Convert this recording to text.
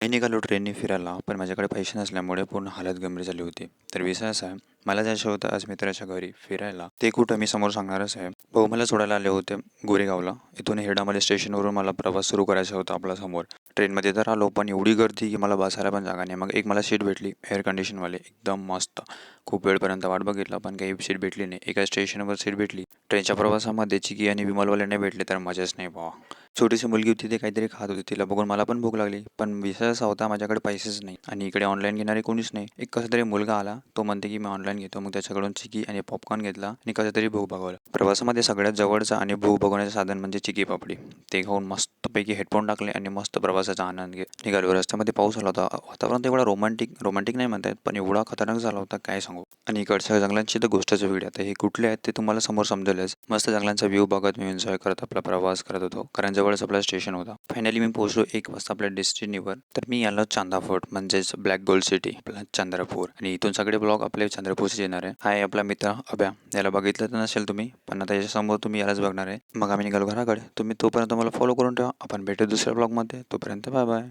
मी निघालो ट्रेनने फिरायला, पण माझ्याकडे पैसे नसल्यामुळे पूर्ण हालत गंभीर झाली होती. तर विषय असा आहे, मला जायचं होतं आज मित्राच्या घरी फिरायला. ते कुठं मी समोर सांगणारच आहे. भाऊ मला सोडायला आले होते गोरेगावला. इथून हेडामध्ये स्टेशनवरून मला प्रवास सुरू करायचा होता आपला समोर. ट्रेनमध्ये तर आलो, पण एवढी गर्दी की मला बसायला पण जागा नाही. मग एक मला सीट भेटली एअर कंडिशनवाली, एकदम मस्त. खूप वेळपर्यंत वाट बघितला, पण काही सीट भेटली नाही. एका स्टेशनवर सीट भेटली. ट्रेनच्या प्रवासामध्ये चिकी आणि विमलवाले नाही भेटले तर मजाच नाही बुवा. छोटीशी मुलगी होती, ती काहीतरी खात होती. तिला बघून मला पण भूक लागली. पण विषय असा होता, माझ्याकडे पैसेच नाही आणि इकडे ऑनलाईन घेणारे कोणीच नाही. एक कसातरी मुलगा आला. तो म्हणते की मी ऑनलाईन घेतो. मग त्याच्याकडून चिकी आणि पॉपकॉर्न घेतला आणि कसातरी भूक भागवला. प्रवासामध्ये सगळ्यात जवळचा आणि भूक भागवण्याचं साधन म्हणजे चिकी पापडी. ते खाऊन मस्तपैकी हेडफोन टाकले आणि मस्त प्रवासाचा आनंद घेत निघालो. रस्त्यामध्ये पाऊस आला होता. वातावरण तेवढा रोमॅन्टिक रोमॅन्टिक नाही म्हणता येत, पण एवढा खतरनाक झाला होता काय सांगू. आणि इकडच्या जंगलांची तर गोष्टच वेगळी. आता हे कुठले आहेत ते तुम्हाला समोर समजेलच. मस्त जंगलांचा व्ह्यू बघत मी एन्जॉय करत आपला प्रवास करत होतो, कारण जवळच आपला स्टेशन होता. फायनली मी पोहोचलो 1 वाजता आपल्या डेस्टिनीवर. तर मी आलो चांदा फोर्ट म्हणजेच ब्लॅक गोल्ड सिटी आपला चंद्रपूर, आणि इथून सगळे ब्लॉग आपले चंद्रपूरचे येणार आहे. हाय आपला मित्र अभ्या. याला बघितलं तर नसेल तुम्ही, पण आता याच्यासमोर तुम्ही यालाच बघणार आहे. मग आम्ही निघालो घराकडे. तुम्ही तोपर्यंत मला फॉलो करून ठेवा. आपण भेटू दुसऱ्या ब्लॉगमध्ये. तोपर्यंत बाय बाय.